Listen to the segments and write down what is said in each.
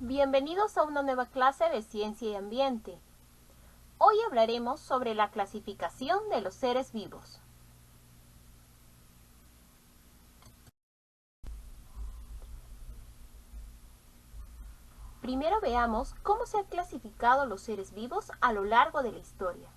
Bienvenidos a una nueva clase de Ciencia y Ambiente. Hoy hablaremos sobre la clasificación de los seres vivos. Primero veamos cómo se han clasificado los seres vivos a lo largo de la historia.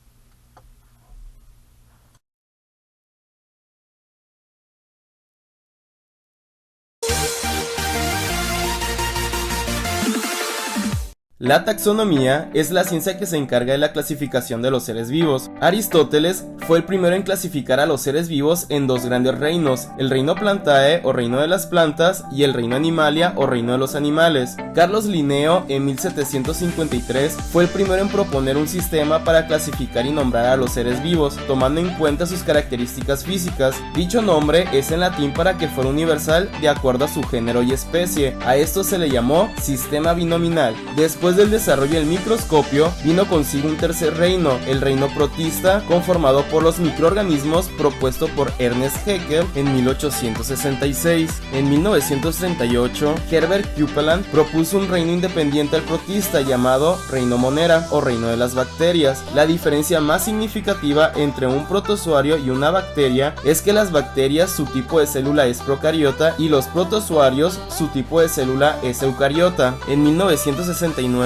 La taxonomía es la ciencia que se encarga de la clasificación de los seres vivos. Aristóteles fue el primero en clasificar a los seres vivos en dos grandes reinos, el reino Plantae o reino de las plantas y el reino Animalia o reino de los animales. Carlos Linneo en 1753 fue el primero en proponer un sistema para clasificar y nombrar a los seres vivos, tomando en cuenta sus características físicas. Dicho nombre es en latín para que fuera universal de acuerdo a su género y especie. A esto se le llamó sistema binominal. Después del desarrollo del microscopio, vino consigo un tercer reino, el reino protista, conformado por los microorganismos propuesto por Ernest Haeckel en 1866. En 1938, Herbert Kupelman propuso un reino independiente al protista llamado reino Monera o reino de las bacterias. La diferencia más significativa entre un protozoario y una bacteria es que las bacterias su tipo de célula es procariota y los protozoarios su tipo de célula es eucariota. En 1969,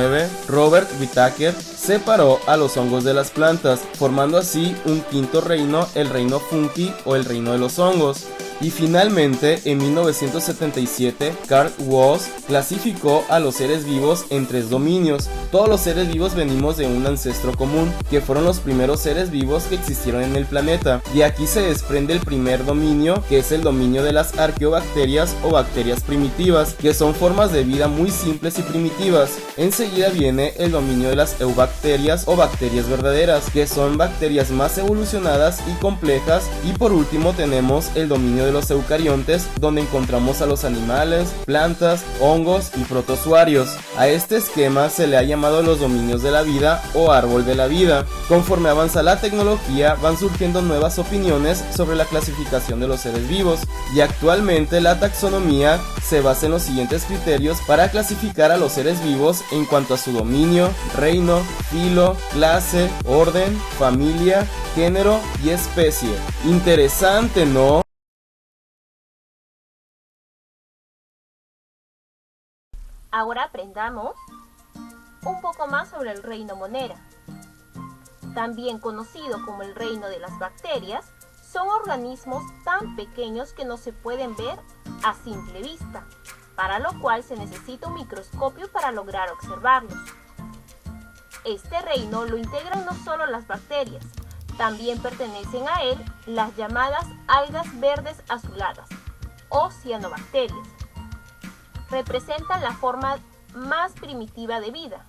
Robert Whittaker separó a los hongos de las plantas, formando así un quinto reino, el reino fungi o el reino de los hongos. Y finalmente, en 1977, Carl Woese clasificó a los seres vivos en tres dominios. Todos los seres vivos venimos de un ancestro común, que fueron los primeros seres vivos que existieron en el planeta. De aquí se desprende el primer dominio, que es el dominio de las arqueobacterias o bacterias primitivas, que son formas de vida muy simples y primitivas. Enseguida viene el dominio de las eubacterias o bacterias verdaderas, que son bacterias más evolucionadas y complejas. Y por último tenemos el dominio de los eucariontes, donde encontramos a los animales, plantas, hongos y protozoarios. A este esquema se le ha llamado los dominios de la vida o árbol de la vida. Conforme avanza la tecnología, van surgiendo nuevas opiniones sobre la clasificación de los seres vivos, y actualmente la taxonomía se basa en los siguientes criterios para clasificar a los seres vivos en cuanto a su dominio, reino, filo, clase, orden, familia, género y especie. Interesante, ¿no? Ahora aprendamos un poco más sobre el reino Monera. También conocido como el reino de las bacterias, son organismos tan pequeños que no se pueden ver a simple vista, para lo cual se necesita un microscopio para lograr observarlos. Este reino lo integran no solo las bacterias, también pertenecen a él las llamadas algas verdes azuladas o cianobacterias. Representan la forma más primitiva de vida.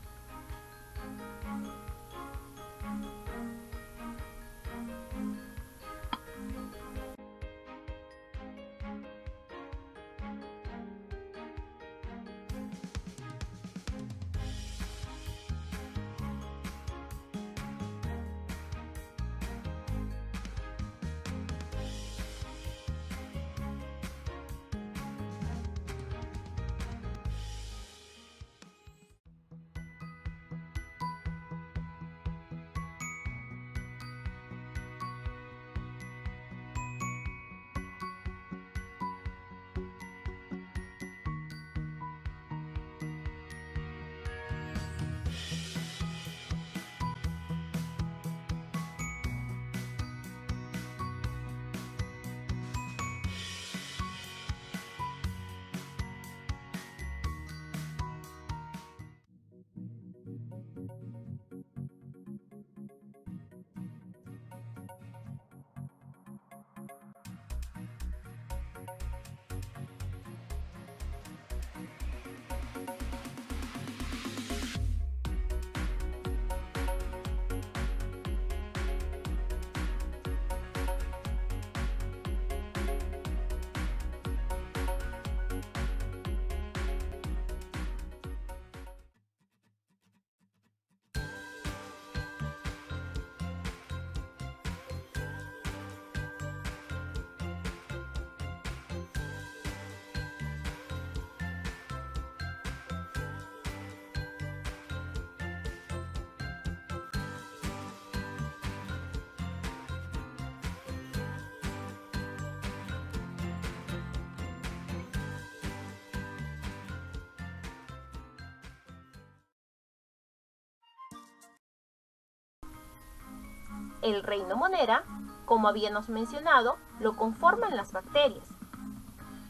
El reino Monera, como habíamos mencionado, lo conforman las bacterias,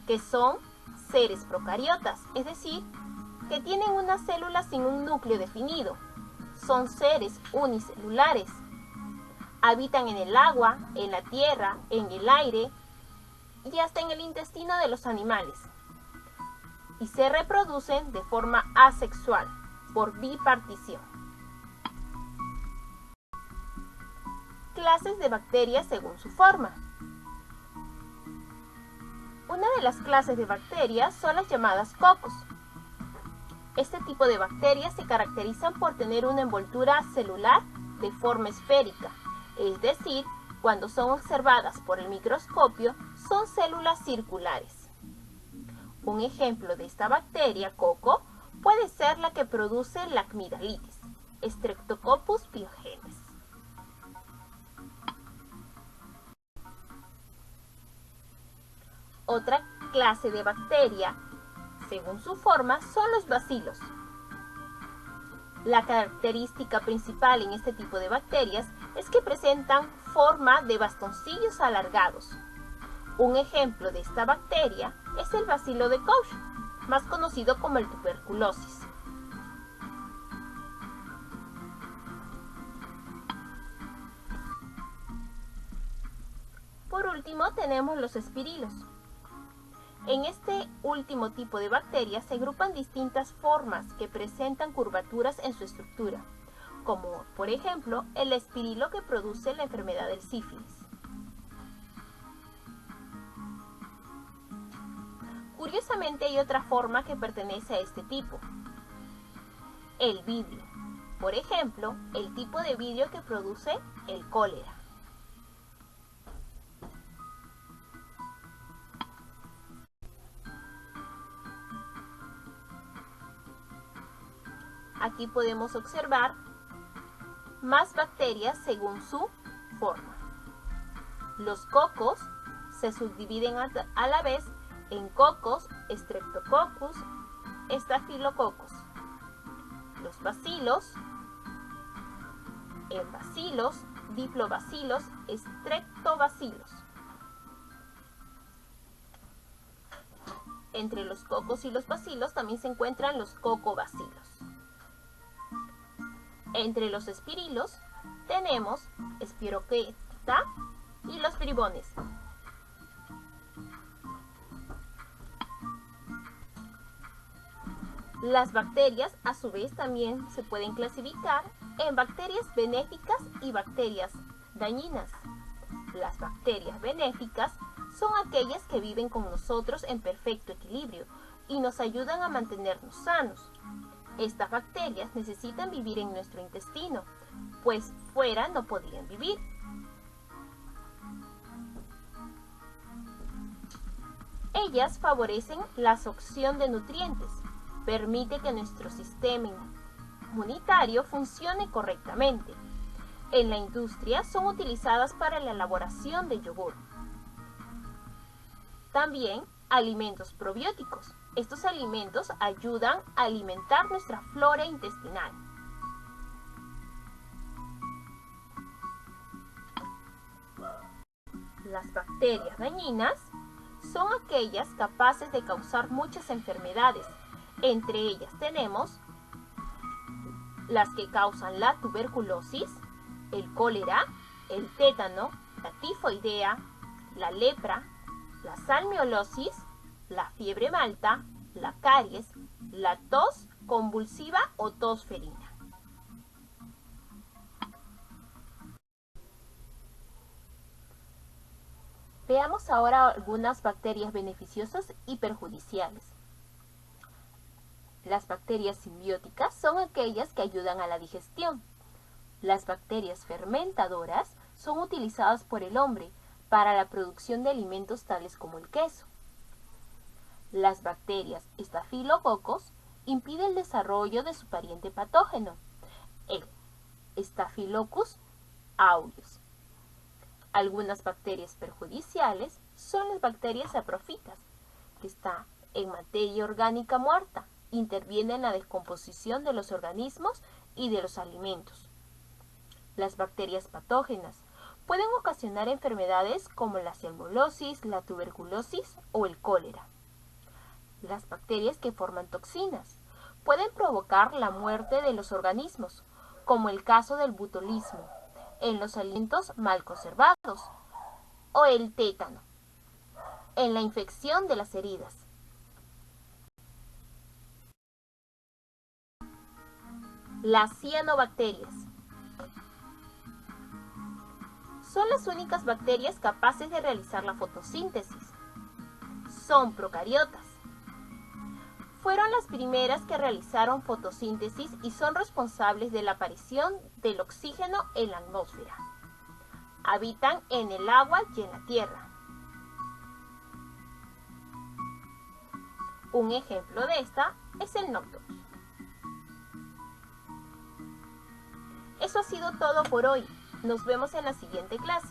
que son seres procariotas, es decir, que tienen una célula sin un núcleo definido. Son seres unicelulares. Habitan en el agua, en la tierra, en el aire y hasta en el intestino de los animales. Y se reproducen de forma asexual, por bipartición. Clases de bacterias según su forma. Una de las clases de bacterias son las llamadas cocos. Este tipo de bacterias se caracterizan por tener una envoltura celular de forma esférica, es decir, cuando son observadas por el microscopio, son células circulares. Un ejemplo de esta bacteria coco puede ser la que produce la amigdalitis, Streptococcus pyogenes. Otra clase de bacteria, según su forma, son los bacilos. La característica principal en este tipo de bacterias es que presentan forma de bastoncillos alargados. Un ejemplo de esta bacteria es el bacilo de Koch, más conocido como el tuberculosis. Por último, tenemos los espirilos. En este último tipo de bacterias se agrupan distintas formas que presentan curvaturas en su estructura, como por ejemplo el espirilo que produce la enfermedad del sífilis. Curiosamente hay otra forma que pertenece a este tipo, el vidrio. Por ejemplo, el tipo de vidrio que produce el cólera. Aquí podemos observar más bacterias según su forma. Los cocos se subdividen a la vez en cocos, Streptococcus, Staphylococcus. Los bacilos, en bacilos, diplobacilos, streptobacilos. Entre los cocos y los bacilos también se encuentran los cocobacilos. Entre los espirilos tenemos Spirocheta y los bribones. Las bacterias a su vez también se pueden clasificar en bacterias benéficas y bacterias dañinas. Las bacterias benéficas son aquellas que viven con nosotros en perfecto equilibrio y nos ayudan a mantenernos sanos. Estas bacterias necesitan vivir en nuestro intestino, pues fuera no podrían vivir. Ellas favorecen la absorción de nutrientes, permite que nuestro sistema inmunitario funcione correctamente. En la industria son utilizadas para la elaboración de yogur. También alimentos probióticos. Estos alimentos ayudan a alimentar nuestra flora intestinal. Las bacterias dañinas son aquellas capaces de causar muchas enfermedades. Entre ellas tenemos las que causan la tuberculosis, el cólera, el tétano, la tifoidea, la lepra, la salmonelosis, la fiebre malta, la caries, la tos convulsiva o tos ferina. Veamos ahora algunas bacterias beneficiosas y perjudiciales. Las bacterias simbióticas son aquellas que ayudan a la digestión. Las bacterias fermentadoras son utilizadas por el hombre para la producción de alimentos tales como el queso. Las bacterias Staphylococcus impiden el desarrollo de su pariente patógeno, el Staphylococcus aureus. Algunas bacterias perjudiciales son las bacterias saprofitas, que están en materia orgánica muerta, intervienen en la descomposición de los organismos y de los alimentos. Las bacterias patógenas Pueden ocasionar enfermedades como la salmonelosis, la tuberculosis o el cólera. Las bacterias que forman toxinas pueden provocar la muerte de los organismos, como el caso del botulismo, en los alimentos mal conservados, o el tétano, en la infección de las heridas. Las cianobacterias son las únicas bacterias capaces de realizar la fotosíntesis. Son procariotas. Fueron las primeras que realizaron fotosíntesis y son responsables de la aparición del oxígeno en la atmósfera. Habitan en el agua y en la tierra. Un ejemplo de esta es el Nocturus. Eso ha sido todo por hoy. Nos vemos en la siguiente clase.